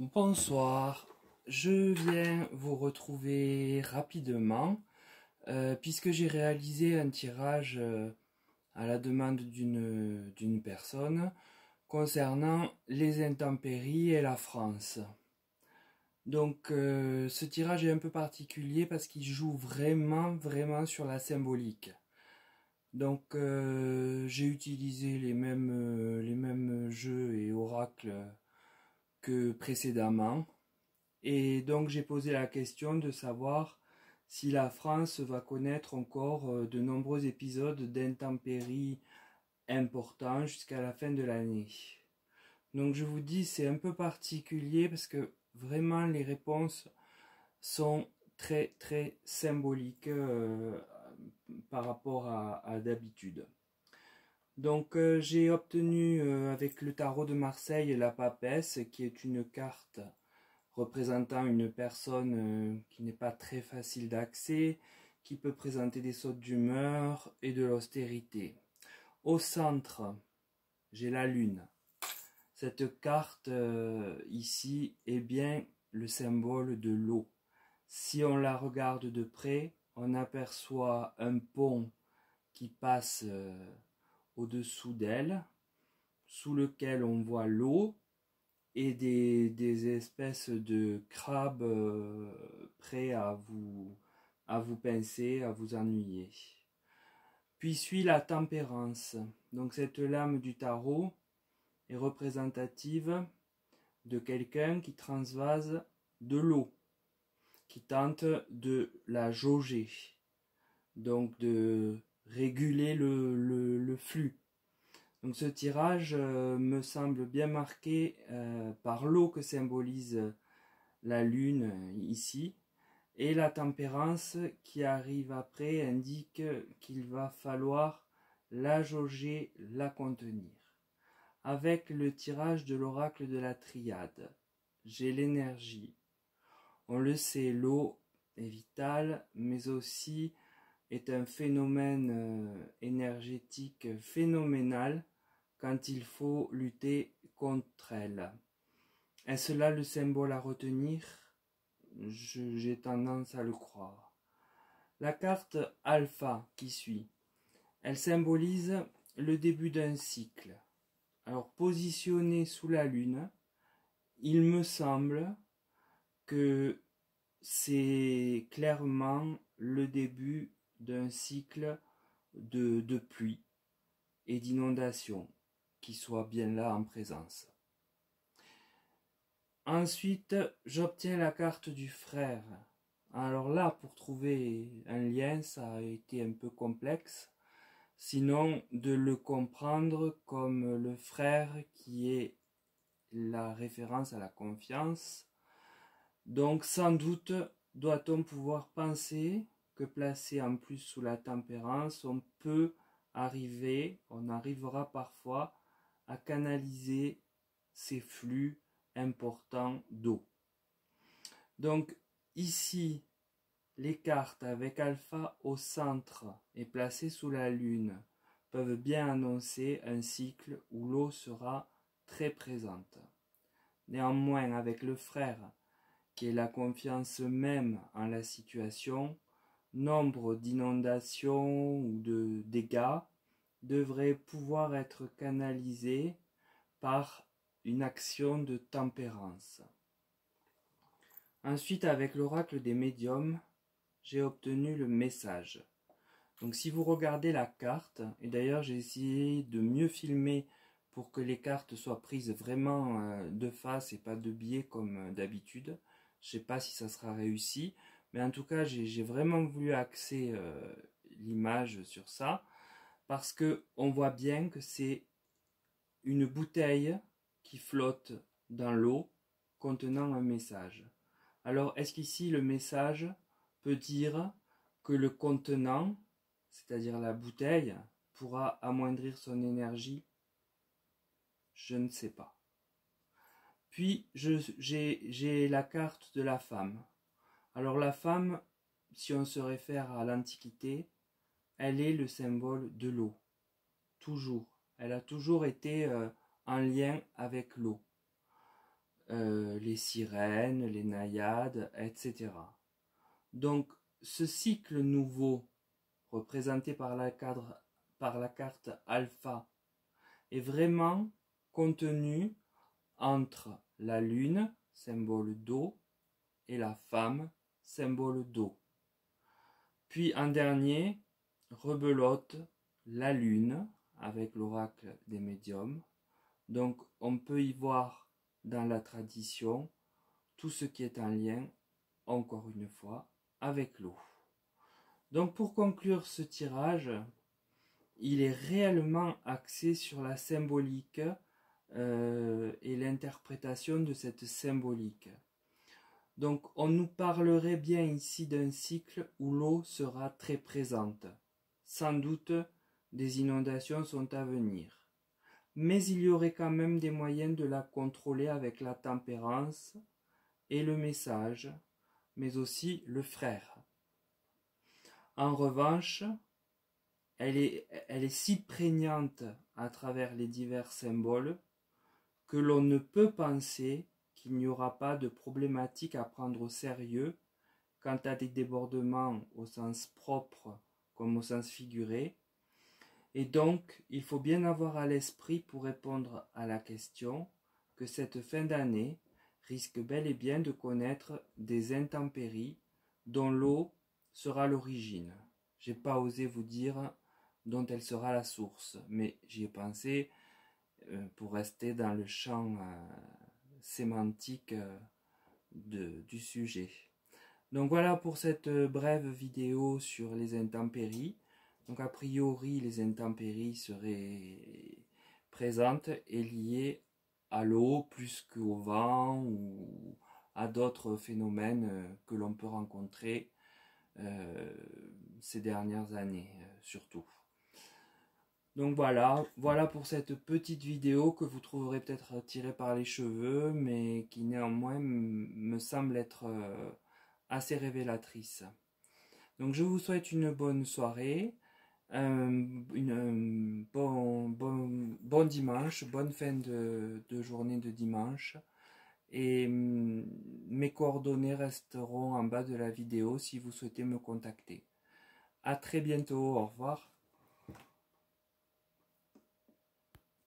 Bonsoir, je viens vous retrouver rapidement puisque j'ai réalisé un tirage à la demande d'une personne concernant les intempéries et la France. Donc ce tirage est un peu particulier parce qu'il joue vraiment sur la symbolique. Donc j'ai utilisé les mêmes jeux et oracles que précédemment. Et donc j'ai posé la question de savoir si la France va connaître encore de nombreux épisodes d'intempéries importants jusqu'à la fin de l'année. Donc je vous dis, c'est un peu particulier parce que vraiment les réponses sont très symboliques par rapport à d'habitude. Donc j'ai obtenu avec le tarot de Marseille la papesse, qui est une carte représentant une personne qui n'est pas très facile d'accès, qui peut présenter des sautes d'humeur et de l'austérité. Au centre, j'ai la lune. Cette carte ici est bien le symbole de l'eau. Si on la regarde de près, on aperçoit un pont qui passe au-dessous d'elle, sous lequel on voit l'eau, et des espèces de crabes prêts à vous pincer, à vous ennuyer. Puis suit la tempérance. Donc cette lame du tarot est représentative de quelqu'un qui transvase de l'eau, qui tente de la jauger, donc de réguler le flux. Donc ce tirage me semble bien marqué par l'eau que symbolise la lune ici, et la tempérance qui arrive après indique qu'il va falloir la jauger, la contenir. Avec le tirage de l'oracle de la triade, j'ai l'énergie. On le sait, l'eau est vitale, mais aussi est un phénomène énergétique phénoménal quand il faut lutter contre elle. Est-ce là le symbole à retenir? J'ai tendance à le croire. La carte alpha qui suit, elle symbolise le début d'un cycle. Alors positionné sous la lune, il me semble que c'est clairement le début d'un cycle de pluie et d'inondation qui soit bien là en présence. Ensuite, j'obtiens la carte du frère. Alors là, pour trouver un lien, ça a été un peu complexe. Sinon, de le comprendre comme le frère qui est la référence à la confiance. Donc, sans doute, doit-on pouvoir penser que placé en plus sous la tempérance, on arrivera parfois à canaliser ces flux importants d'eau. Donc ici, les cartes avec alpha au centre et placées sous la lune peuvent bien annoncer un cycle où l'eau sera très présente. Néanmoins, avec le frère, qui est la confiance même en la situation, nombre d'inondations ou de dégâts devraient pouvoir être canalisés par une action de tempérance. Ensuite, avec l'oracle des médiums, j'ai obtenu le message. Donc si vous regardez la carte, et d'ailleurs j'ai essayé de mieux filmer pour que les cartes soient prises vraiment de face et pas de biais comme d'habitude. Je ne sais pas si ça sera réussi, mais en tout cas j'ai vraiment voulu axer l'image sur ça, parce que on voit bien que c'est une bouteille qui flotte dans l'eau contenant un message. Alors, est-ce qu'ici le message peut dire que le contenant, c'est-à-dire la bouteille, pourra amoindrir son énergie? Je ne sais pas. Puis, j'ai la carte de la femme. Alors la femme, si on se réfère à l'Antiquité, elle est le symbole de l'eau. Toujours. Elle a toujours été en lien avec l'eau. les sirènes, les naïades, etc. Donc ce cycle nouveau, représenté par la carte alpha, est vraiment contenu entre la lune, symbole d'eau, et la femme, symbole d'eau. Puis en dernier, rebelote la lune avec l'oracle des médiums. Donc on peut y voir dans la tradition tout ce qui est en lien, encore une fois, avec l'eau. Donc pour conclure ce tirage, il est réellement axé sur la symbolique et l'interprétation de cette symbolique. Donc on nous parlerait bien ici d'un cycle où l'eau sera très présente. Sans doute des inondations sont à venir. Mais il y aurait quand même des moyens de la contrôler avec la tempérance et le message, mais aussi le frère. En revanche, elle est si prégnante à travers les divers symboles que l'on ne peut penser qu'il n'y aura pas de problématique à prendre au sérieux quant à des débordements au sens propre comme au sens figuré. Et donc, il faut bien avoir à l'esprit pour répondre à la question que cette fin d'année risque bel et bien de connaître des intempéries dont l'eau sera l'origine. J'ai pas osé vous dire dont elle sera la source, mais j'y ai pensé pour rester dans le champ sémantique du sujet. Donc voilà pour cette brève vidéo sur les intempéries. Donc a priori les intempéries seraient présentes et liées à l'eau plus qu'au vent ou à d'autres phénomènes que l'on peut rencontrer ces dernières années surtout. Donc voilà pour cette petite vidéo que vous trouverez peut-être tirée par les cheveux, mais qui néanmoins me semble être assez révélatrice. Donc je vous souhaite une bonne soirée, bon dimanche, bonne fin de journée de dimanche. Et mes coordonnées resteront en bas de la vidéo si vous souhaitez me contacter. À très bientôt, au revoir.